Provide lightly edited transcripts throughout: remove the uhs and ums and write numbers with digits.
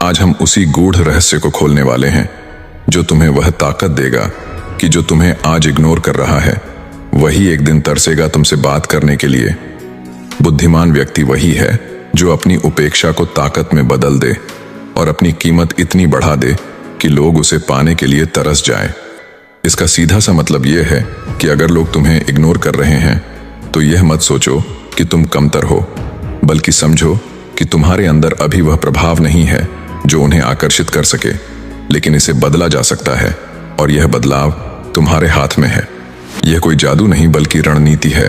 आज हम उसी गूढ़ रहस्य को खोलने वाले हैं जो तुम्हें वह ताकत देगा कि जो तुम्हें आज इग्नोर कर रहा है वही एक दिन तरसेगा तुमसे बात करने के लिए। बुद्धिमान व्यक्ति वही है जो अपनी उपेक्षा को ताकत में बदल दे और अपनी कीमत इतनी बढ़ा दे कि लोग उसे पाने के लिए तरस जाएं। इसका सीधा सा मतलब यह है कि अगर लोग तुम्हें इग्नोर कर रहे हैं तो यह मत सोचो कि तुम कमतर हो, बल्कि समझो कि तुम्हारे अंदर अभी वह प्रभाव नहीं है जो उन्हें आकर्षित कर सके, लेकिन इसे बदला जा सकता है और यह बदलाव तुम्हारे हाथ में है। यह कोई जादू नहीं बल्कि रणनीति है।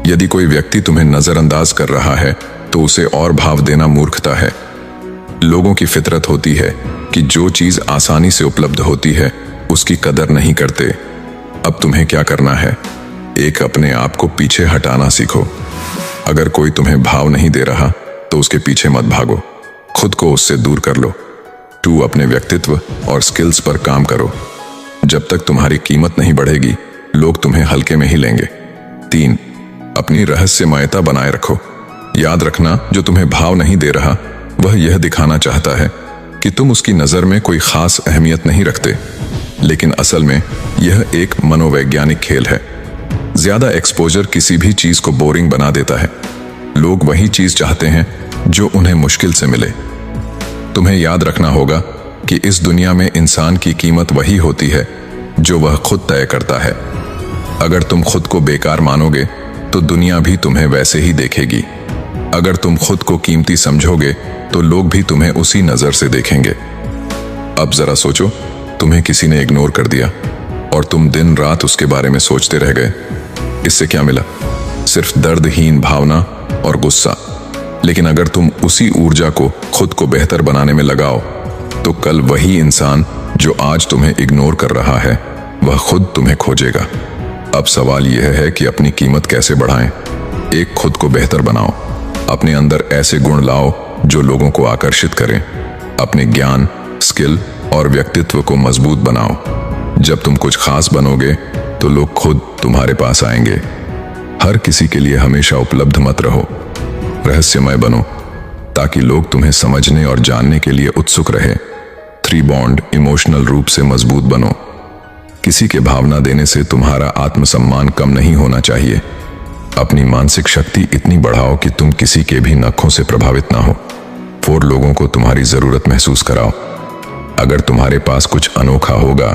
यदि कोई व्यक्ति तुम्हें नजरअंदाज कर रहा है तो उसे और भाव देना मूर्खता है। लोगों की फितरत होती है कि जो चीज आसानी से उपलब्ध होती है उसकी कदर नहीं करते। अब तुम्हें क्या करना है? एक, अपने आप को पीछे हटाना सीखो। अगर कोई तुम्हें भाव नहीं दे रहा तो उसके पीछे मत भागो, खुद को उससे दूर कर लो। 2, अपने व्यक्तित्व और स्किल्स पर काम करो। जब तक तुम्हारी कीमत नहीं बढ़ेगी लोग तुम्हें हल्के में ही लेंगे। 3, अपनी रहस्यमयता बनाए रखो। याद रखना, जो तुम्हें भाव नहीं दे रहा वह यह दिखाना चाहता है कि तुम उसकी नजर में कोई खास अहमियत नहीं रखते, लेकिन असल में यह एक मनोवैज्ञानिक खेल है। ज्यादा एक्सपोजर किसी भी चीज को बोरिंग बना देता है। लोग वही चीज चाहते हैं जो उन्हें मुश्किल से मिले। तुम्हें याद रखना होगा कि इस दुनिया में इंसान की कीमत वही होती है जो वह खुद तय करता है। अगर तुम खुद को बेकार मानोगे तो दुनिया भी तुम्हें वैसे ही देखेगी। अगर तुम खुद को कीमती समझोगे तो लोग भी तुम्हें उसी नजर से देखेंगे। अब जरा सोचो, तुम्हें किसी ने इग्नोर कर दिया और तुम दिन रात उसके बारे में सोचते रह गए। इससे क्या मिला? सिर्फ दर्दहीन भावना और गुस्सा। लेकिन अगर तुम उसी ऊर्जा को खुद को बेहतर बनाने में लगाओ तो कल वही इंसान जो आज तुम्हें इग्नोर कर रहा है वह खुद तुम्हें खोजेगा। अब सवाल यह है कि अपनी कीमत कैसे बढ़ाएं। 1, खुद को बेहतर बनाओ। अपने अंदर ऐसे गुण लाओ जो लोगों को आकर्षित करें। अपने ज्ञान, स्किल और व्यक्तित्व को मजबूत बनाओ। जब तुम कुछ खास बनोगे तो लोग खुद तुम्हारे पास आएंगे। हर किसी के लिए हमेशा उपलब्ध मत रहो। रहस्यमय बनो ताकि लोग तुम्हें समझने और जानने के लिए उत्सुक रहे। 3, बॉन्ड, इमोशनल रूप से मजबूत बनो। किसी के भावना देने से तुम्हारा आत्मसम्मान कम नहीं होना चाहिए। अपनी मानसिक शक्ति इतनी बढ़ाओ कि तुम किसी के भी नखों से प्रभावित ना हो। 4, लोगों को तुम्हारी जरूरत महसूस कराओ। अगर तुम्हारे पास कुछ अनोखा होगा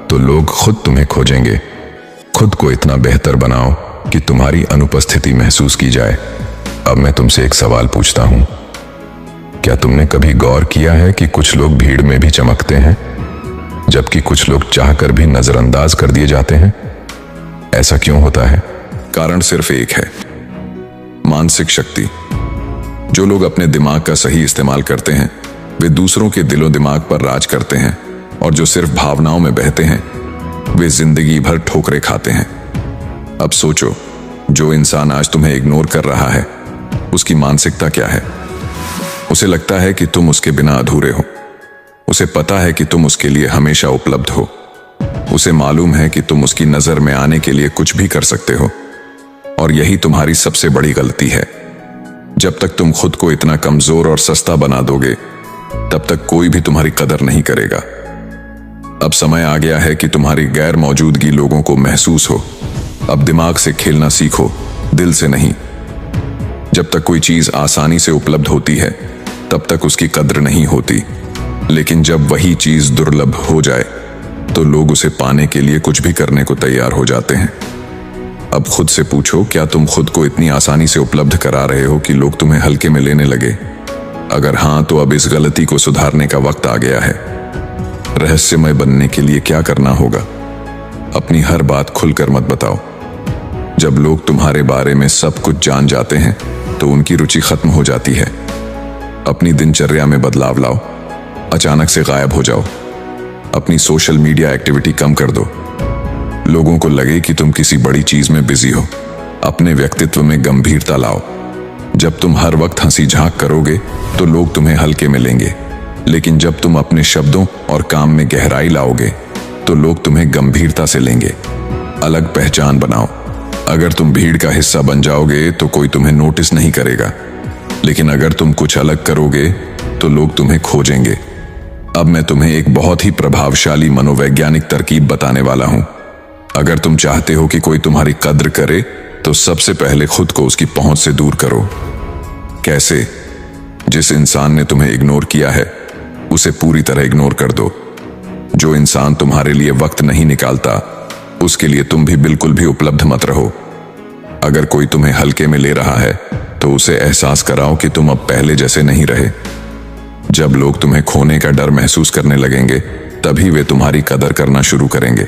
तो लोग खुद तुम्हें खोजेंगे। खुद को इतना बेहतर बनाओ कि तुम्हारी अनुपस्थिति महसूस की जाए। अब मैं तुमसे एक सवाल पूछता हूं, क्या तुमने कभी गौर किया है कि कुछ लोग भीड़ में भी चमकते हैं जबकि कुछ लोग चाहकर भी नजरअंदाज कर दिए जाते हैं? ऐसा क्यों होता है? कारण सिर्फ एक है, मानसिक शक्ति। जो लोग अपने दिमाग का सही इस्तेमाल करते हैं वे दूसरों के दिलो दिमाग पर राज करते हैं, और जो सिर्फ भावनाओं में बहते हैं वे जिंदगी भर ठोकरें खाते हैं। अब सोचो, जो इंसान आज तुम्हें इग्नोर कर रहा है उसकी मानसिकता क्या है? उसे लगता है कि तुम उसके बिना अधूरे हो। उसे पता है कि तुम उसके लिए हमेशा उपलब्ध हो। उसे मालूम है कि तुम उसकी नजर में आने के लिए कुछ भी कर सकते हो। और यही तुम्हारी सबसे बड़ी गलती है। जब तक तुम खुद को इतना कमजोर और सस्ता बना दोगे तब तक कोई भी तुम्हारी कदर नहीं करेगा। अब समय आ गया है कि तुम्हारी गैर मौजूदगी लोगों को महसूस हो। अब दिमाग से खेलना सीखो, दिल से नहीं। जब तक कोई चीज आसानी से उपलब्ध होती है तब तक उसकी कद्र नहीं होती, लेकिन जब वही चीज दुर्लभ हो जाए तो लोग उसे पाने के लिए कुछ भी करने को तैयार हो जाते हैं। अब खुद से पूछो, क्या तुम खुद को इतनी आसानी से उपलब्ध करा रहे हो कि लोग तुम्हें हल्के में लेने लगे? अगर हाँ, तो अब इस गलती को सुधारने का वक्त आ गया है। रहस्यमय बनने के लिए क्या करना होगा? अपनी हर बात खुलकर मत बताओ। जब लोग तुम्हारे बारे में सब कुछ जान जाते हैं तो उनकी रुचि खत्म हो जाती है। अपनी दिनचर्या में बदलाव लाओ। अचानक से गायब हो जाओ। अपनी सोशल मीडिया एक्टिविटी कम कर दो। लोगों को लगे कि तुम किसी बड़ी चीज में बिजी हो। अपने व्यक्तित्व में गंभीरता लाओ। जब तुम हर वक्त हंसी झांक करोगे तो लोग तुम्हें हल्के में लेंगे, लेकिन जब तुम अपने शब्दों और काम में गहराई लाओगे तो लोग तुम्हें गंभीरता से लेंगे। अलग पहचान बनाओ। अगर तुम भीड़ का हिस्सा बन जाओगे तो कोई तुम्हें नोटिस नहीं करेगा, लेकिन अगर तुम कुछ अलग करोगे तो लोग तुम्हें खोजेंगे। अब मैं तुम्हें एक बहुत ही प्रभावशाली मनोवैज्ञानिक तरकीब बताने वाला हूं। अगर तुम चाहते हो कि कोई तुम्हारी कद्र करे, तो सबसे पहले खुद को उसकी पहुंच से दूर करो। कैसे? जिस इंसान ने तुम्हें इग्नोर किया है, उसे पूरी तरह इग्नोर कर दो। जो इंसान तुम्हारे लिए वक्त नहीं निकालता, उसके लिए तुम भी बिल्कुल भी उपलब्ध मत रहो। अगर कोई तुम्हें हल्के में ले रहा है, तो उसे एहसास कराओ कि तुम अब पहले जैसे नहीं रहे। जब लोग तुम्हें खोने का डर महसूस करने लगेंगे, तभी वे तुम्हारी कदर करना शुरू करेंगे।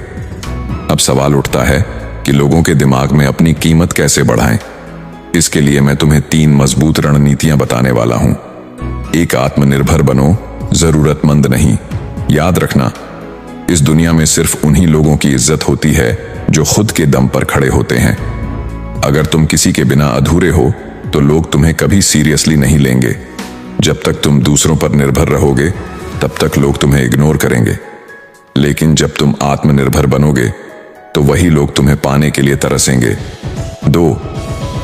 अब सवाल उठता है कि लोगों के दिमाग में अपनी कीमत कैसे बढ़ाएं। इसके लिए मैं तुम्हें 3 मजबूत रणनीतियां बताने वाला हूं। 1, आत्मनिर्भर बनो, जरूरतमंद नहीं। याद रखना, इस दुनिया में सिर्फ उन्हीं लोगों की इज्जत होती है जो खुद के दम पर खड़े होते हैं। अगर तुम किसी के बिना अधूरे हो, तो लोग तुम्हें कभी सीरियसली नहीं लेंगे। जब तक तुम दूसरों पर निर्भर रहोगे, तब तक लोग तुम्हें इग्नोर करेंगे। लेकिन जब तुम आत्मनिर्भर बनोगे, तो वही लोग तुम्हें पाने के लिए तरसेंगे। 2,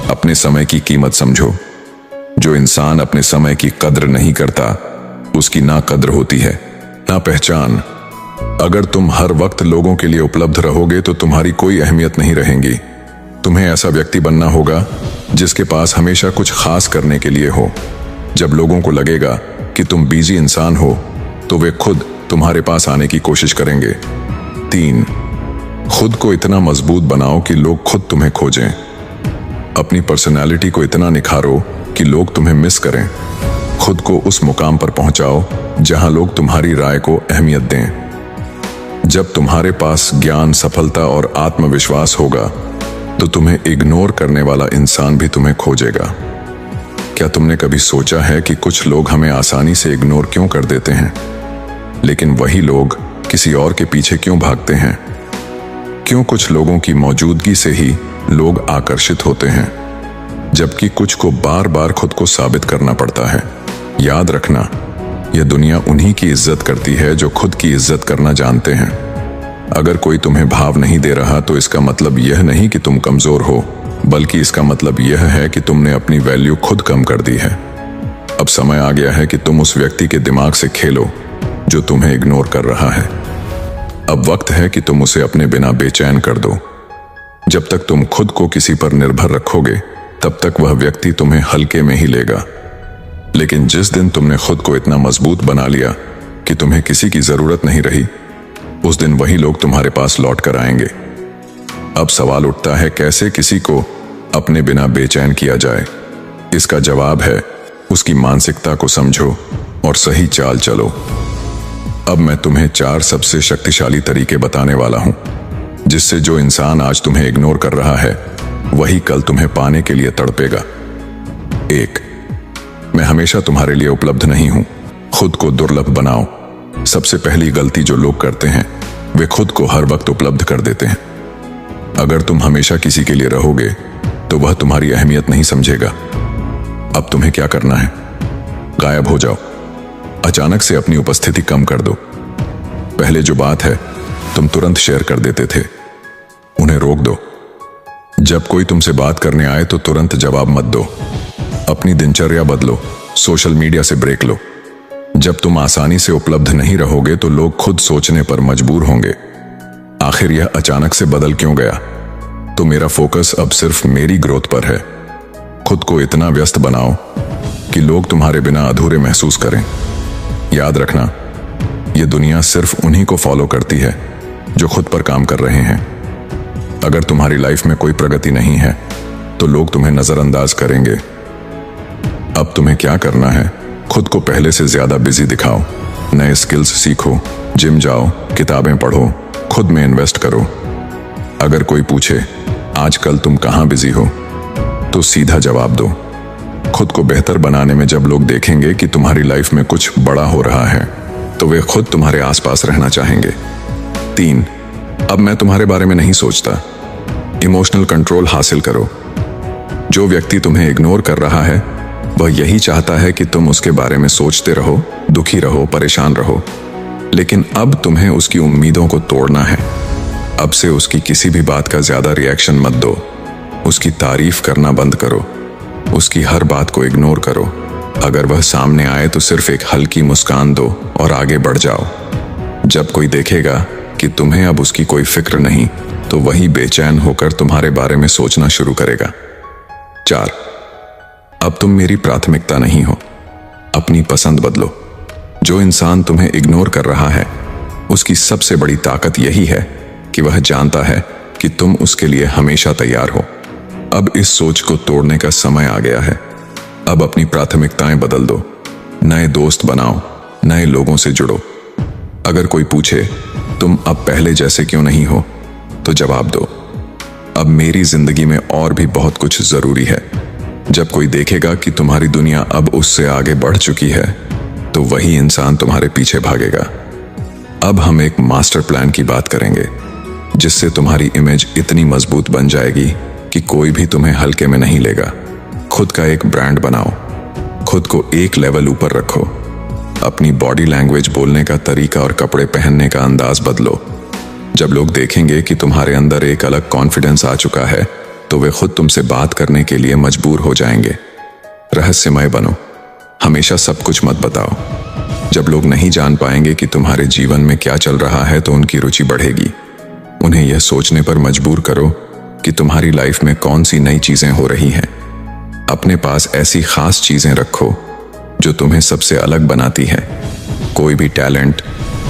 अपने समय की कीमत समझो। जो इंसान अपने समय की कद्र नहीं करता, उसकी ना कद्र होती है, ना पहचान। अगर तुम हर वक्त लोगों के लिए उपलब्ध रहोगे, तो तुम्हारी कोई अहमियत नहीं रहेगी। तुम्हें ऐसा व्यक्ति बनना होगा जिसके पास हमेशा कुछ खास करने के लिए हो। जब लोगों को लगेगा कि तुम बिजी इंसान हो, तो वे खुद तुम्हारे पास आने की कोशिश करेंगे। 3, खुद को इतना मजबूत बनाओ कि लोग खुद तुम्हें खोजें। अपनी पर्सनालिटी को इतना निखारो कि लोग तुम्हें मिस करें। खुद को उस मुकाम पर पहुंचाओ जहां लोग तुम्हारी राय को अहमियत दें। जब तुम्हारे पास ज्ञान, सफलता और आत्मविश्वास होगा, तो तुम्हें इग्नोर करने वाला इंसान भी तुम्हें खोजेगा। क्या तुमने कभी सोचा है कि कुछ लोग हमें आसानी से इग्नोर क्यों कर देते हैं, लेकिन वही लोग किसी और के पीछे क्यों भागते हैं? क्यों कुछ लोगों की मौजूदगी से ही लोग आकर्षित होते हैं, जबकि कुछ को बार बार खुद को साबित करना पड़ता है? याद रखना, यह दुनिया उन्हीं की इज्जत करती है जो खुद की इज्जत करना जानते हैं। अगर कोई तुम्हें भाव नहीं दे रहा, तो इसका मतलब यह नहीं कि तुम कमजोर हो, बल्कि इसका मतलब यह है कि तुमने अपनी वैल्यू खुद कम कर दी है। अब समय आ गया है कि तुम उस व्यक्ति के दिमाग से खेलो जो तुम्हें इग्नोर कर रहा है। अब वक्त है कि तुम उसे अपने बिना बेचैन कर दो। जब तक तुम खुद को किसी पर निर्भर रखोगे, तब तक वह व्यक्ति तुम्हें हल्के में ही लेगा। लेकिन जिस दिन तुमने खुद को इतना मजबूत बना लिया कि तुम्हें किसी की जरूरत नहीं रही, उस दिन वही लोग तुम्हारे पास लौट कर आएंगे। अब सवाल उठता है, कैसे किसी को अपने बिना बेचैन किया जाए? इसका जवाब है, उसकी मानसिकता को समझो और सही चाल चलो। अब मैं तुम्हें 4 सबसे शक्तिशाली तरीके बताने वाला हूं, जिससे जो इंसान आज तुम्हें इग्नोर कर रहा है, वही कल तुम्हें पाने के लिए तड़पेगा। 1, मैं हमेशा तुम्हारे लिए उपलब्ध नहीं हूं। खुद को दुर्लभ बनाओ। सबसे पहली गलती जो लोग करते हैं, वे खुद को हर वक्त उपलब्ध कर देते हैं। अगर तुम हमेशा किसी के लिए रहोगे, तो वह तुम्हारी अहमियत नहीं समझेगा। अब तुम्हें क्या करना है? गायब हो जाओ। अचानक से अपनी उपस्थिति कम कर दो। पहले जो बात है, तुम तुरंत शेयर कर देते थे, उन्हें रोक दो। जब कोई तुमसे बात करने आए, तो तुरंत जवाब मत दो। अपनी दिनचर्या बदलो, सोशल मीडिया से ब्रेक लो। जब तुम आसानी से उपलब्ध नहीं रहोगे, तो लोग खुद सोचने पर मजबूर होंगे, आखिर यह अचानक से बदल क्यों गया? तो मेरा फोकस अब सिर्फ मेरी ग्रोथ पर है। खुद को इतना व्यस्त बनाओ कि लोग तुम्हारे बिना अधूरे महसूस करें। याद रखना, यह दुनिया सिर्फ उन्हीं को फॉलो करती है जो खुद पर काम कर रहे हैं। अगर तुम्हारी लाइफ में कोई प्रगति नहीं है, तो लोग तुम्हें नजरअंदाज करेंगे। अब तुम्हें क्या करना है? खुद को पहले से ज्यादा बिजी दिखाओ। नए स्किल्स सीखो, जिम जाओ, किताबें पढ़ो, खुद में इन्वेस्ट करो। अगर कोई पूछे आजकल तुम कहां बिजी हो, तो सीधा जवाब दो। खुद को बेहतर बनाने में जब लोग देखेंगे कि तुम्हारी लाइफ में कुछ बड़ा हो रहा है, तो वे खुद तुम्हारे आसपास रहना चाहेंगे। 3, अब मैं तुम्हारे बारे में नहीं सोचता। इमोशनल कंट्रोल हासिल करो। जो व्यक्ति तुम्हें इग्नोर कर रहा है, वह यही चाहता है कि तुम उसके बारे में सोचते रहो, दुखी रहो, परेशान रहो। लेकिन अब तुम्हें उसकी उम्मीदों को तोड़ना है। अब से उसकी किसी भी बात का ज्यादा रिएक्शन मत दो। उसकी तारीफ करना बंद करो। उसकी हर बात को इग्नोर करो। अगर वह सामने आए तो सिर्फ एक हल्की मुस्कान दो और आगे बढ़ जाओ। जब कोई देखेगा कि तुम्हें अब उसकी कोई फिक्र नहीं, तो वही बेचैन होकर तुम्हारे बारे में सोचना शुरू करेगा। 4, अब तुम मेरी प्राथमिकता नहीं हो। अपनी पसंद बदलो। जो इंसान तुम्हें इग्नोर कर रहा है, उसकी सबसे बड़ी ताकत यही है कि वह जानता है कि तुम उसके लिए हमेशा तैयार हो। अब इस सोच को तोड़ने का समय आ गया है। अब अपनी प्राथमिकताएं बदल दो। नए दोस्त बनाओ, नए लोगों से जुड़ो। अगर कोई पूछे तुम अब पहले जैसे क्यों नहीं हो, तो जवाब दो, अब मेरी जिंदगी में और भी बहुत कुछ जरूरी है। जब कोई देखेगा कि तुम्हारी दुनिया अब उससे आगे बढ़ चुकी है, तो वही इंसान तुम्हारे पीछे भागेगा। अब हम एक मास्टर प्लान की बात करेंगे, जिससे तुम्हारी इमेज इतनी मजबूत बन जाएगी कि कोई भी तुम्हें हल्के में नहीं लेगा। खुद का एक ब्रांड बनाओ, खुद को एक लेवल ऊपर रखो। अपनी बॉडी लैंग्वेज, बोलने का तरीका और कपड़े पहनने का अंदाज बदलो। जब लोग देखेंगे कि तुम्हारे अंदर एक अलग कॉन्फिडेंस आ चुका है, तो वे खुद तुमसे बात करने के लिए मजबूर हो जाएंगे। रहस्यमय बनो, हमेशा सब कुछ मत बताओ। जब लोग नहीं जान पाएंगे कि तुम्हारे जीवन में क्या चल रहा है, तो उनकी रुचि बढ़ेगी। उन्हें यह सोचने पर मजबूर करो कि तुम्हारी लाइफ में कौन सी नई चीजें हो रही हैं। अपने पास ऐसी खास चीजें रखो जो तुम्हें सबसे अलग बनाती है। कोई भी टैलेंट,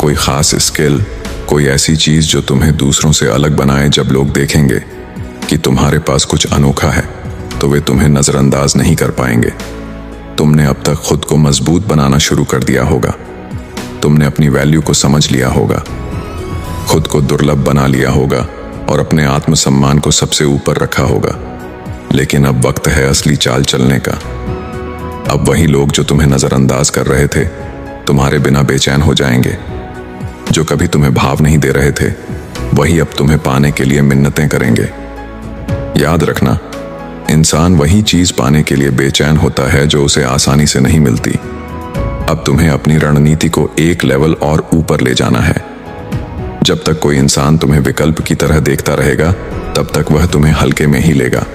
कोई खास स्किल, कोई ऐसी चीज जो तुम्हें दूसरों से अलग बनाए। जब लोग देखेंगे कि तुम्हारे पास कुछ अनोखा है, तो वे तुम्हें नजरअंदाज नहीं कर पाएंगे। तुमने अब तक खुद को मजबूत बनाना शुरू कर दिया होगा। तुमने अपनी वैल्यू को समझ लिया होगा, खुद को दुर्लभ बना लिया होगा और अपने आत्मसम्मान को सबसे ऊपर रखा होगा। लेकिन अब वक्त है असली चाल चलने का। अब वही लोग जो तुम्हें नजरअंदाज कर रहे थे, तुम्हारे बिना बेचैन हो जाएंगे। जो कभी तुम्हें भाव नहीं दे रहे थे, वही अब तुम्हें पाने के लिए मिन्नतें करेंगे। याद रखना, इंसान वही चीज पाने के लिए बेचैन होता है जो उसे आसानी से नहीं मिलती। अब तुम्हें अपनी रणनीति को एक लेवल और ऊपर ले जाना है। जब तक कोई इंसान तुम्हें विकल्प की तरह देखता रहेगा, तब तक वह तुम्हें हल्के में ही लेगा।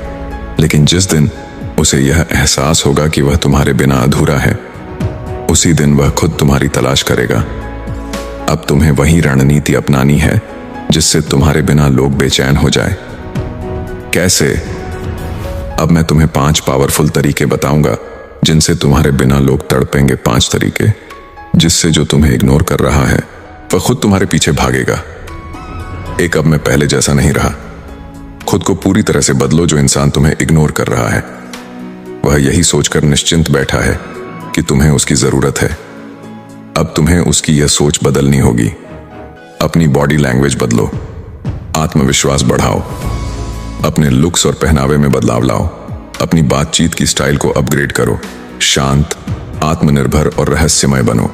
लेकिन जिस दिन उसे यह एहसास होगा कि वह तुम्हारे बिना अधूरा है, उसी दिन वह खुद तुम्हारी तलाश करेगा। अब तुम्हें वही रणनीति अपनानी है जिससे तुम्हारे बिना लोग बेचैन हो जाए। कैसे? अब मैं तुम्हें 5 पावरफुल तरीके बताऊंगा जिनसे तुम्हारे बिना लोग तड़पेंगे। 5 तरीके जिससे जो तुम्हें इग्नोर कर रहा है, वह खुद तुम्हारे पीछे भागेगा। एक, अब मैं पहले जैसा नहीं रहा। खुद को पूरी तरह से बदलो। जो इंसान तुम्हें इग्नोर कर रहा है, वह यही सोचकर निश्चिंत बैठा है कि तुम्हें उसकी जरूरत है। अब तुम्हें उसकी यह सोच बदलनी होगी। अपनी बॉडी लैंग्वेज बदलो, आत्मविश्वास बढ़ाओ, अपने लुक्स और पहनावे में बदलाव लाओ, अपनी बातचीत की स्टाइल को अपग्रेड करो। शांत, आत्मनिर्भर और रहस्यमय बनो।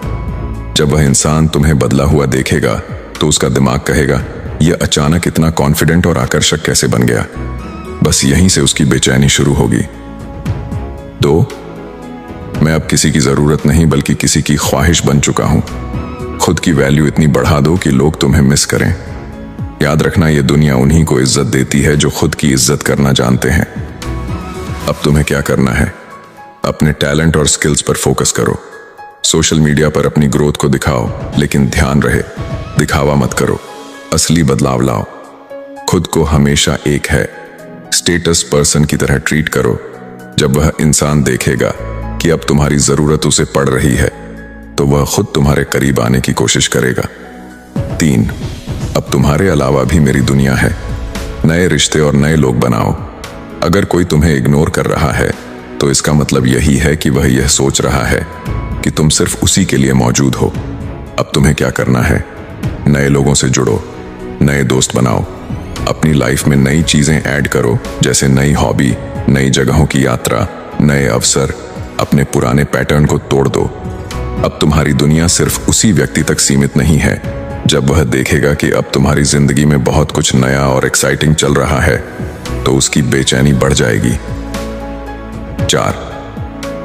जब वह इंसान तुम्हें बदला हुआ देखेगा, तो उसका दिमाग कहेगा, यह अचानक इतना कॉन्फिडेंट और आकर्षक कैसे बन गया। बस यहीं से उसकी बेचैनी शुरू होगी। 2, मैं अब किसी की जरूरत नहीं बल्कि किसी की ख्वाहिश बन चुका हूं। खुद की वैल्यू इतनी बढ़ा दो कि लोग तुम्हें मिस करें। याद रखना, यह दुनिया उन्हीं को इज्जत देती है जो खुद की इज्जत करना जानते हैं। अब तुम्हें क्या करना है? अपने टैलेंट और स्किल्स पर फोकस करो। सोशल मीडिया पर अपनी ग्रोथ को दिखाओ, लेकिन ध्यान रहे, दिखावा मत करो। असली बदलाव लाओ। खुद को हमेशा एक है स्टेटस पर्सन की तरह ट्रीट करो। जब वह इंसान देखेगा कि अब तुम्हारी जरूरत उसे पड़ रही है, तो वह खुद तुम्हारे करीब आने की कोशिश करेगा। 3, अब तुम्हारे अलावा भी मेरी दुनिया है। नए रिश्ते और नए लोग बनाओ। अगर कोई तुम्हें इग्नोर कर रहा है, तो इसका मतलब यही है कि वह यह सोच रहा है कि तुम सिर्फ उसी के लिए मौजूद हो। अब तुम्हें क्या करना है? नए लोगों से जुड़ो, नए दोस्त बनाओ, अपनी लाइफ में नई चीजें ऐड करो, जैसे नई हॉबी, नई जगहों की यात्रा, नए अवसर। अपने पुराने पैटर्न को तोड़ दो। अब तुम्हारी दुनिया सिर्फ उसी व्यक्ति तक सीमित नहीं है। जब वह देखेगा कि अब तुम्हारी जिंदगी में बहुत कुछ नया और एक्साइटिंग चल रहा है, तो उसकी बेचैनी बढ़ जाएगी। 4,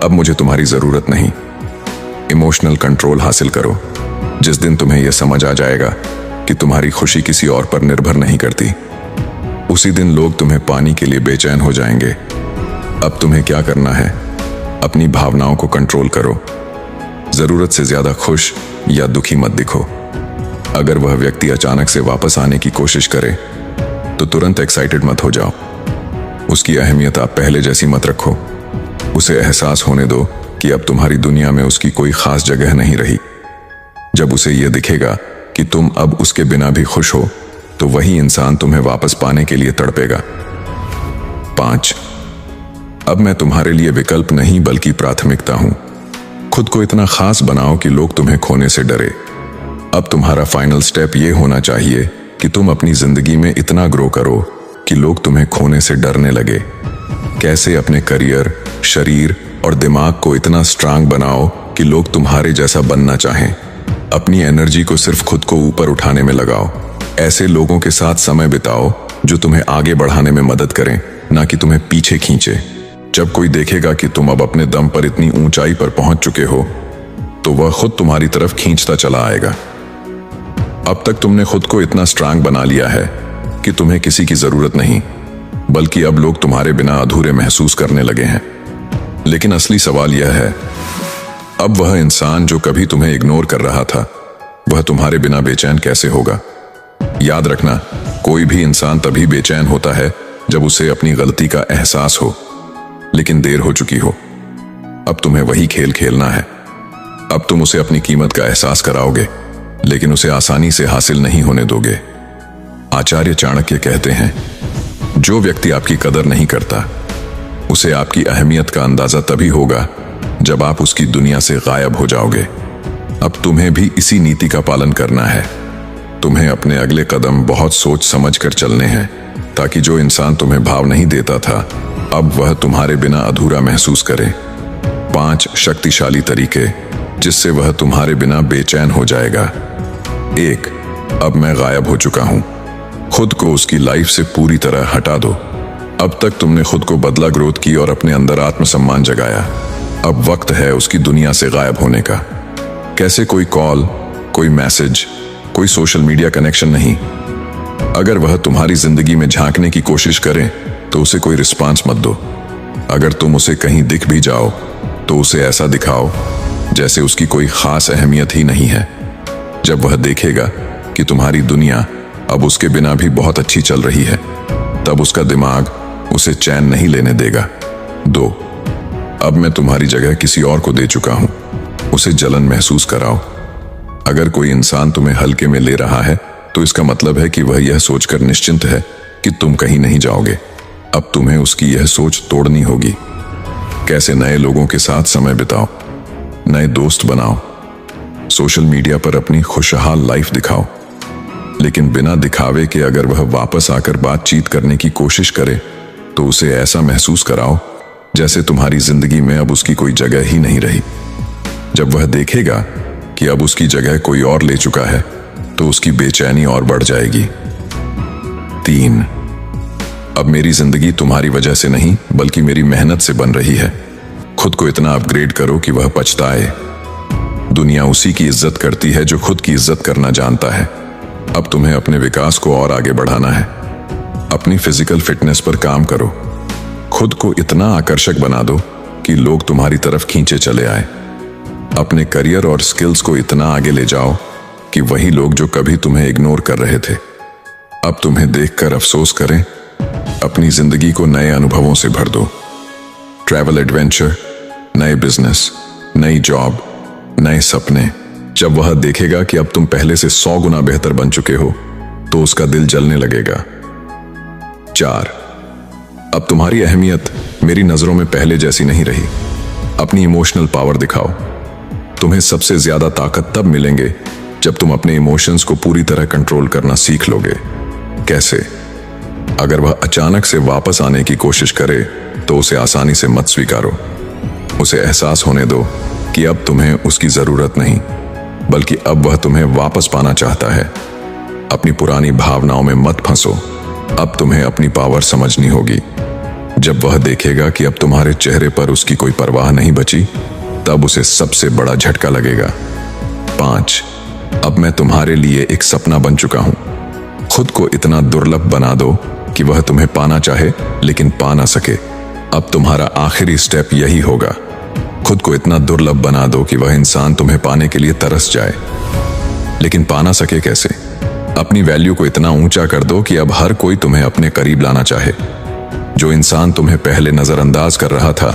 अब मुझे तुम्हारी जरूरत नहीं। इमोशनल कंट्रोल हासिल करो। जिस दिन तुम्हें यह समझ आ जाएगा कि तुम्हारी खुशी किसी और पर निर्भर नहीं करती, उसी दिन लोग तुम्हें पाने के लिए बेचैन हो जाएंगे। अब तुम्हें क्या करना है? अपनी भावनाओं को कंट्रोल करो। जरूरत से ज्यादा खुश या दुखी मत दिखो। अगर वह व्यक्ति अचानक से वापस आने की कोशिश करे तो तुरंत एक्साइटेड मत हो जाओ। उसकी अहमियत आप पहले जैसी मत रखो। उसे एहसास होने दो कि अब तुम्हारी दुनिया में उसकी कोई खास जगह नहीं रही। जब उसे यह दिखेगा कि तुम अब उसके बिना भी खुश हो तो वही इंसान तुम्हें वापस पाने के लिए तड़पेगा। 5, अब मैं तुम्हारे लिए विकल्प नहीं बल्कि प्राथमिकता हूं। खुद को इतना खास बनाओ कि लोग तुम्हें खोने से डरे। अब तुम्हारा फाइनल स्टेप यह होना चाहिए कि तुम अपनी जिंदगी में इतना ग्रो करो कि लोग तुम्हें खोने से डरने लगे। कैसे अपने करियर, शरीर और दिमाग को इतना स्ट्रांग बनाओ कि लोग तुम्हारे जैसा बनना चाहें। अपनी एनर्जी को सिर्फ खुद को ऊपर उठाने में लगाओ। ऐसे लोगों के साथ समय बिताओ जो तुम्हें आगे बढ़ाने में मदद करें, ना कि तुम्हें पीछे खींचे। जब कोई देखेगा कि तुम अब अपने दम पर इतनी ऊंचाई पर पहुंच चुके हो तो वह खुद तुम्हारी तरफ खींचता चला आएगा। अब तक तुमने खुद को इतना स्ट्रांग बना लिया है कि तुम्हें किसी की जरूरत नहीं, बल्कि अब लोग तुम्हारे बिना अधूरे महसूस करने लगे हैं। लेकिन असली सवाल यह है, अब वह इंसान जो कभी तुम्हें इग्नोर कर रहा था, वह तुम्हारे बिना बेचैन कैसे होगा? याद रखना, कोई भी इंसान तभी बेचैन होता है जब उसे अपनी गलती का एहसास हो, लेकिन देर हो चुकी हो। अब तुम्हें वही खेल खेलना है। अब तुम उसे अपनी कीमत का एहसास कराओगे, लेकिन उसे आसानी से हासिल नहीं होने दोगे। आचार्य चाणक्य कहते हैं, जो व्यक्ति आपकी कदर नहीं करता, उसे आपकी अहमियत का अंदाजा तभी होगा जब आप उसकी दुनिया से गायब हो जाओगे। अब तुम्हें भी इसी नीति का पालन करना है। तुम्हें अपने अगले कदम बहुत सोच समझ कर चलने हैं, ताकि जो इंसान तुम्हें भाव नहीं देता था, अब वह तुम्हारे बिना अधूरा महसूस करे। 5 शक्तिशाली तरीके जिससे वह तुम्हारे बिना बेचैन हो जाएगा। 1, अब मैं गायब हो चुका हूं। खुद को उसकी लाइफ से पूरी तरह हटा दो। अब तक तुमने खुद को बदला ग्रोथ की और अपने अंदर आत्मसम्मान जगाया। अब वक्त है उसकी दुनिया से गायब होने का। कैसे? कोई कॉल, कोई मैसेज, कोई सोशल मीडिया कनेक्शन नहीं। अगर वह तुम्हारी जिंदगी में झांकने की कोशिश करे तो उसे कोई रिस्पांस मत दो। अगर तुम उसे कहीं दिख भी जाओ तो उसे ऐसा दिखाओ जैसे उसकी कोई खास अहमियत ही नहीं है। जब वह देखेगा कि तुम्हारी दुनिया अब उसके बिना भी बहुत अच्छी चल रही है, तब उसका दिमाग उसे चैन नहीं लेने देगा। 2, अब मैं तुम्हारी जगह किसी और को दे चुका हूं। उसे जलन महसूस कराओ। अगर कोई इंसान तुम्हें हल्के में ले रहा है तो इसका मतलब है कि वह यह सोचकर निश्चिंत है कि तुम कहीं नहीं जाओगे। अब तुम्हें उसकी यह सोच तोड़नी होगी। कैसे? नए लोगों के साथ समय बिताओ, नए दोस्त बनाओ, सोशल मीडिया पर अपनी खुशहाल लाइफ दिखाओ, लेकिन बिना दिखावे के अगर वह वापस आकर बातचीत करने की कोशिश करे तो उसे ऐसा महसूस कराओ जैसे तुम्हारी जिंदगी में अब उसकी कोई जगह ही नहीं रही। जब वह देखेगा कि अब उसकी जगह कोई और ले चुका है तो उसकी बेचैनी और बढ़ जाएगी। 3, अब मेरी जिंदगी तुम्हारी वजह से नहीं बल्कि मेरी मेहनत से बन रही है। खुद को इतना अपग्रेड करो कि वह पछताए। दुनिया उसी की इज्जत करती है जो खुद की इज्जत करना जानता है। अब तुम्हें अपने विकास को और आगे बढ़ाना है। अपनी फिजिकल फिटनेस पर काम करो। खुद को इतना आकर्षक बना दो कि लोग तुम्हारी तरफ खींचे चले आए। अपने करियर और स्किल्स को इतना आगे ले जाओ कि वही लोग जो कभी तुम्हें इग्नोर कर रहे थे, अब तुम्हें देखकर अफसोस करें। अपनी जिंदगी को नए अनुभवों से भर दो। ट्रैवल एडवेंचर, नए बिजनेस, नई जॉब, नए सपने। जब वह देखेगा कि अब तुम पहले से 100 गुना बेहतर बन चुके हो तो उसका दिल जलने लगेगा। 4, अब तुम्हारी अहमियत मेरी नजरों में पहले जैसी नहीं रही। अपनी इमोशनल पावर दिखाओ। तुम्हें सबसे ज्यादा ताकत तब मिलेंगे जब तुम अपने इमोशंस को पूरी तरह कंट्रोल करना सीख लोगे। कैसे? अगर वह अचानक से वापस आने की कोशिश करे तो उसे आसानी से मत स्वीकारो। उसे एहसास होने दो कि अब तुम्हें उसकी जरूरत नहीं, बल्कि अब वह तुम्हें वापस पाना चाहता है। अपनी पुरानी भावनाओं में मत फंसो। अब तुम्हें अपनी पावर समझनी होगी। जब वह देखेगा कि अब तुम्हारे चेहरे पर उसकी कोई परवाह नहीं बची, तब उसे सबसे बड़ा झटका लगेगा। 5, अब मैं तुम्हारे लिए एक सपना बन चुका हूं। खुद को इतना दुर्लभ बना दो कि वह तुम्हें पाना चाहे लेकिन पा ना सके। अब तुम्हारा आखिरी स्टेप यही होगा खुद को इतना दुर्लभ बना दो कि वह इंसान तुम्हें पाने के लिए तरस जाए। लेकिन पा ना सके कैसे? अपनी वैल्यू को इतना ऊंचा कर दो कि अब हर कोई तुम्हें अपने करीब लाना चाहे। जो इंसान तुम्हें पहले नजरअंदाज कर रहा था,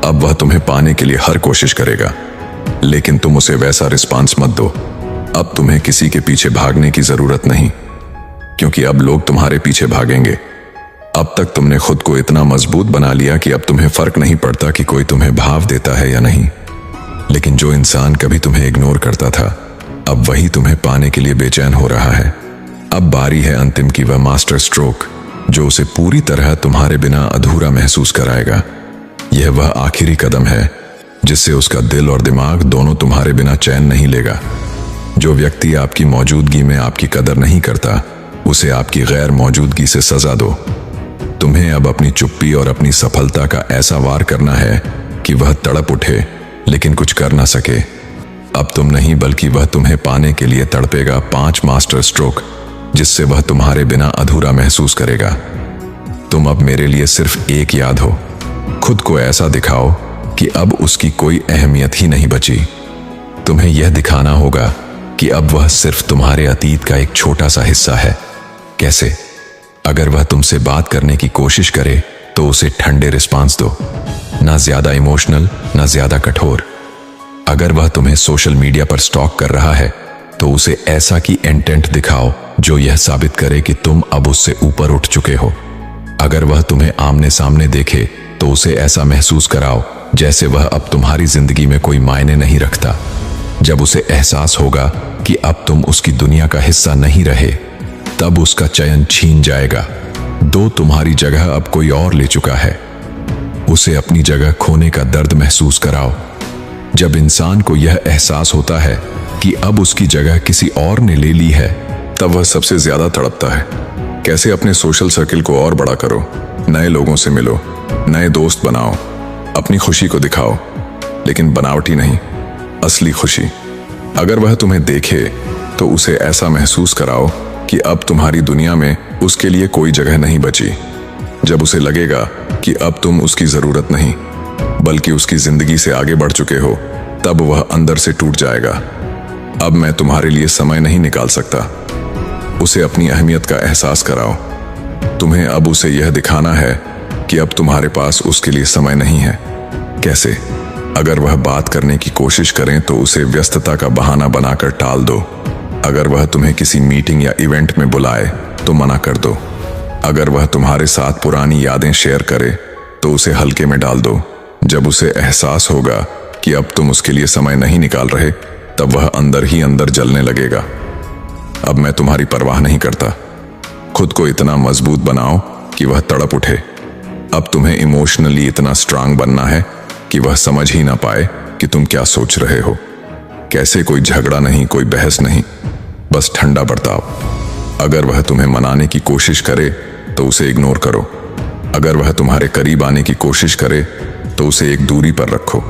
अब वह तुम्हें पाने के लिए हर कोशिश करेगा। लेकिन तुम उसे वैसा रिस्पांस मत दो। अब तुम्हें किसी के पीछे भागने की जरूरत नहीं, क्योंकि अब लोग तुम्हारे पीछे भागेंगे। अब तक तुमने खुद को इतना मजबूत बना लिया कि अब तुम्हें फर्क नहीं पड़ता कि कोई तुम्हें भाव देता है या नहीं। लेकिन जो इंसान कभी तुम्हें इग्नोर करता था, अब वही तुम्हें पाने के लिए बेचैन हो रहा है। अब बारी है अंतिम की वह मास्टर स्ट्रोक, जो उसे पूरी तरह तुम्हारे बिना अधूरा महसूस कराएगा। यह वह आखिरी कदम है जिससे उसका दिल और दिमाग दोनों तुम्हारे बिना चैन नहीं लेगा। जो व्यक्ति आपकी मौजूदगी में आपकी कदर नहीं करता, उसे आपकी गैर मौजूदगी से सजा दो। तुम्हें अब अपनी चुप्पी और अपनी सफलता का ऐसा वार करना है कि वह तड़प उठे लेकिन कुछ कर ना सके। अब तुम नहीं बल्कि वह तुम्हें पाने के लिए तड़पेगा 5 मास्टर स्ट्रोक, जिससे वह तुम्हारे बिना अधूरा महसूस करेगा। तुम अब मेरे लिए सिर्फ एक याद हो। खुद को ऐसा दिखाओ कि अब उसकी कोई अहमियत ही नहीं बची। तुम्हें यह दिखाना होगा कि अब वह सिर्फ तुम्हारे अतीत का एक छोटा सा हिस्सा है। कैसे? अगर वह तुमसे बात करने की कोशिश करे तो उसे ठंडे रिस्पांस दो, ना ज्यादा इमोशनल ना ज्यादा कठोर। अगर वह तुम्हें सोशल मीडिया पर स्टॉक कर रहा है तो उसे ऐसा की इंटेंट दिखाओ जो यह साबित करे कि तुम अब उससे ऊपर उठ चुके हो। अगर वह तुम्हें आमने सामने देखे तो उसे ऐसा महसूस कराओ जैसे वह अब तुम्हारी जिंदगी में कोई मायने नहीं रखता। जब उसे एहसास होगा कि अब तुम उसकी दुनिया का हिस्सा नहीं रहे, तब उसका चयन छीन जाएगा। तुम्हारी जगह अब कोई और ले चुका है। उसे अपनी जगह खोने का दर्द महसूस कराओ। जब इंसान को यह एहसास होता है कि अब उसकी जगह किसी और ने ले ली है, तब वह सबसे ज्यादा तड़पता है। कैसे अपने सोशल सर्किल को और बड़ा करो, नए लोगों से मिलो, नए दोस्त बनाओ, अपनी खुशी को दिखाओ, लेकिन बनावटी नहीं, असली खुशी। अगर वह तुम्हें देखे तो उसे ऐसा महसूस कराओ कि अब तुम्हारी दुनिया में उसके लिए कोई जगह नहीं बची। जब उसे लगेगा कि अब तुम उसकी जरूरत नहीं बल्कि उसकी जिंदगी से आगे बढ़ चुके हो, तब वह अंदर से टूट जाएगा। अब मैं तुम्हारे लिए समय नहीं निकाल सकता। उसे अपनी अहमियत का एहसास कराओ। तुम्हें अब उसे यह दिखाना है कि अब तुम्हारे पास उसके लिए समय नहीं है। कैसे? अगर वह बात करने की कोशिश करें तो उसे व्यस्तता का बहाना बनाकर टाल दो। अगर वह तुम्हें किसी मीटिंग या इवेंट में बुलाए तो मना कर दो। अगर वह तुम्हारे साथ पुरानी यादें शेयर करे तो उसे हल्के में डाल दो। जब उसे एहसास होगा कि अब तुम उसके लिए समय नहीं निकाल रहे, तब वह अंदर ही अंदर जलने लगेगा। अब मैं तुम्हारी परवाह नहीं करता। खुद को इतना मजबूत बनाओ कि वह तड़प उठे। अब तुम्हें इमोशनली इतना स्ट्रांग बनना है कि वह समझ ही ना पाए कि तुम क्या सोच रहे हो। कैसे? कोई झगड़ा नहीं, कोई बहस नहीं, बस ठंडा बर्ताव। अगर वह तुम्हें मनाने की कोशिश करे तो उसे इग्नोर करो। अगर वह तुम्हारे करीब आने की कोशिश करे तो उसे एक दूरी पर रखो।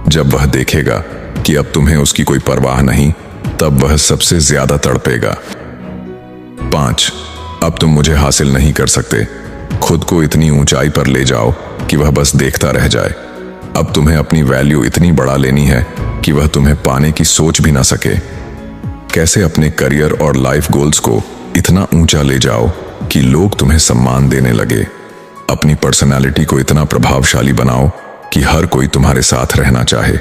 जब वह देखेगा कि अब तुम्हें उसकी कोई परवाह नहीं, तब वह सबसे ज्यादा तड़पेगा। 5, अब तुम मुझे हासिल नहीं कर सकते। खुद को इतनी ऊंचाई पर ले जाओ कि वह बस देखता रह जाए। अब तुम्हें अपनी वैल्यू इतनी बढ़ा लेनी है कि वह तुम्हें पाने की सोच भी ना सके। कैसे? अपने करियर और लाइफ गोल्स को इतना ऊंचा ले जाओ कि लोग तुम्हें सम्मान देने लगे। अपनी पर्सनालिटी को इतना प्रभावशाली बनाओ कि हर कोई तुम्हारे साथ रहना चाहे।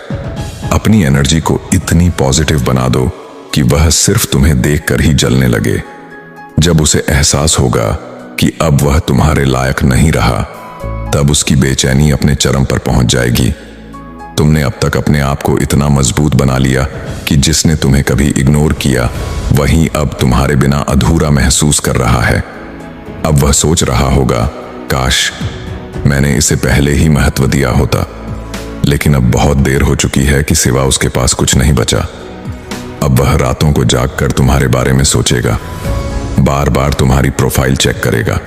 अपनी एनर्जी को इतनी पॉजिटिव बना दो कि वह सिर्फ तुम्हें देखकर ही जलने लगे। जब उसे एहसास होगा कि अब वह तुम्हारे लायक नहीं रहा, तब उसकी बेचैनी अपने चरम पर पहुंच जाएगी। तुमने अब तक अपने आप को इतना मजबूत बना लिया कि जिसने तुम्हें कभी इग्नोर किया, वही अब तुम्हारे बिना अधूरा महसूस कर रहा है। अब वह सोच रहा होगा, काश मैंने इसे पहले ही महत्व दिया होता। लेकिन अब बहुत देर हो चुकी है कि सिवा उसके पास कुछ नहीं बचा। अब वह रातों को जागकर तुम्हारे बारे में सोचेगा, बार बार तुम्हारी प्रोफाइल चेक करेगा,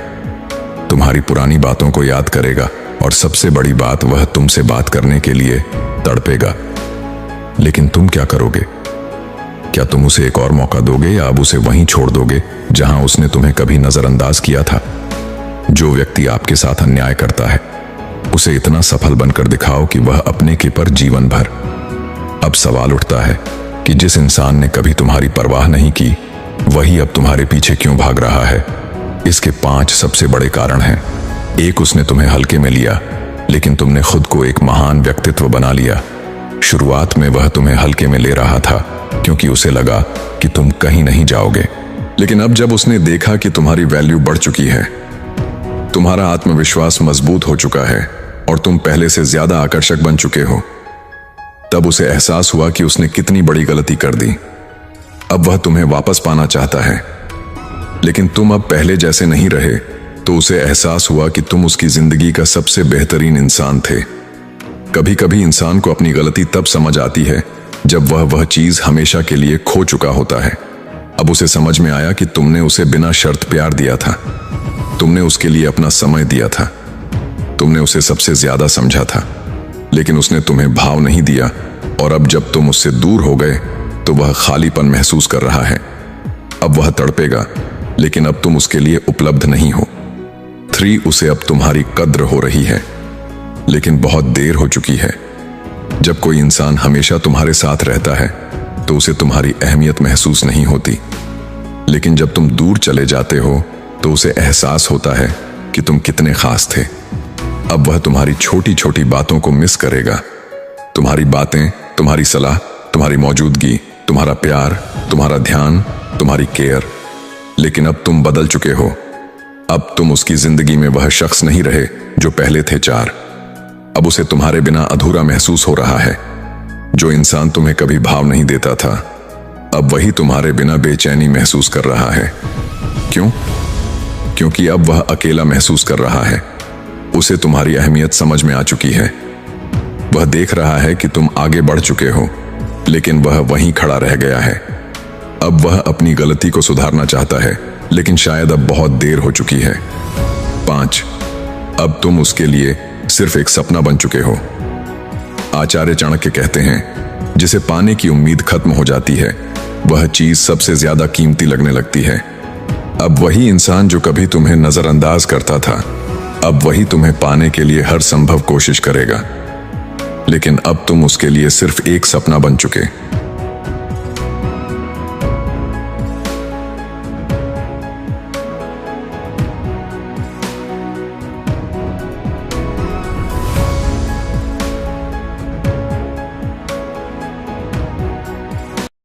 तुम्हारी पुरानी बातों को याद करेगा, और सबसे बड़ी बात, वह तुमसे बात करने के लिए तड़पेगा। लेकिन तुम क्या करोगे? क्या तुम उसे एक और मौका दोगे या अब उसे वहीं छोड़ दोगे जहां उसने तुम्हें कभी नजरअंदाज किया था? जो व्यक्ति आपके साथ अन्याय करता है उसे इतना सफल बनकर दिखाओ कि वह अपने के पर जीवन भर। अब सवाल उठता है कि जिस इंसान ने कभी तुम्हारी परवाह नहीं की, वही अब तुम्हारे पीछे क्यों भाग रहा है? इसके 5 सबसे बड़े कारण हैं। 1, उसने तुम्हें हल्के में लिया, लेकिन तुमने खुद को एक महान व्यक्तित्व बना लिया। शुरुआत में वह तुम्हें हल्के में ले रहा था क्योंकि उसे लगा कि तुम कहीं नहीं जाओगे। लेकिन अब जब उसने देखा कि तुम्हारी वैल्यू बढ़ चुकी है, तुम्हारा आत्मविश्वास मजबूत हो चुका है और तुम पहले से ज्यादा आकर्षक बन चुके हो, तब उसे एहसास हुआ कि उसने कितनी बड़ी गलती कर दी। अब वह तुम्हें वापस पाना चाहता है, लेकिन तुम अब पहले जैसे नहीं रहे, तो उसे एहसास हुआ कि तुम उसकी जिंदगी का सबसे बेहतरीन इंसान थे। कभी कभी इंसान को अपनी गलती तब समझ आती है जब वह चीज हमेशा के लिए खो चुका होता है। अब उसे समझ में आया कि तुमने उसे बिना शर्त प्यार दिया था, तुमने उसके लिए अपना समय दिया था, तुमने उसे सबसे ज्यादा समझा था, लेकिन उसने तुम्हें भाव नहीं दिया। और अब जब तुम उससे दूर हो गए तो वह खालीपन महसूस कर रहा है। अब वह तड़पेगा, लेकिन अब तुम उसके लिए उपलब्ध नहीं हो। 3, उसे अब तुम्हारी कद्र हो रही है, लेकिन बहुत देर हो चुकी है। जब कोई इंसान हमेशा तुम्हारे साथ रहता है तो उसे तुम्हारी अहमियत महसूस नहीं होती, लेकिन जब तुम दूर चले जाते हो तो उसे एहसास होता है कि तुम कितने खास थे। अब वह तुम्हारी छोटी छोटी बातों को मिस करेगा। तुम्हारी बातें, तुम्हारी सलाह, तुम्हारी मौजूदगी, तुम्हारा प्यार, तुम्हारा ध्यान, तुम्हारी केयर। लेकिन अब तुम बदल चुके हो। अब तुम उसकी जिंदगी में वह शख्स नहीं रहे जो पहले थे। 4, अब उसे तुम्हारे बिना अधूरा महसूस हो रहा है। जो इंसान तुम्हें कभी भाव नहीं देता था, अब वही तुम्हारे बिना बेचैनी महसूस कर रहा है। क्यों? क्योंकि अब वह अकेला महसूस कर रहा है। उसे तुम्हारी अहमियत समझ में आ चुकी है। वह देख रहा है कि तुम आगे बढ़ चुके हो, लेकिन वह वहीं खड़ा रह गया है। अब वह अपनी गलती को सुधारना चाहता है, लेकिन शायद अब बहुत देर हो चुकी है। 5, अब तुम उसके लिए सिर्फ एक सपना बन चुके हो। आचार्य चाणक्य कहते हैं, जिसे पाने की उम्मीद खत्म हो जाती है, वह चीज सबसे ज्यादा कीमती लगने लगती है। अब वही इंसान जो कभी तुम्हें नजरअंदाज करता था, अब वही तुम्हें पाने के लिए हर संभव कोशिश करेगा। लेकिन अब तुम उसके लिए सिर्फ एक सपना बन चुके।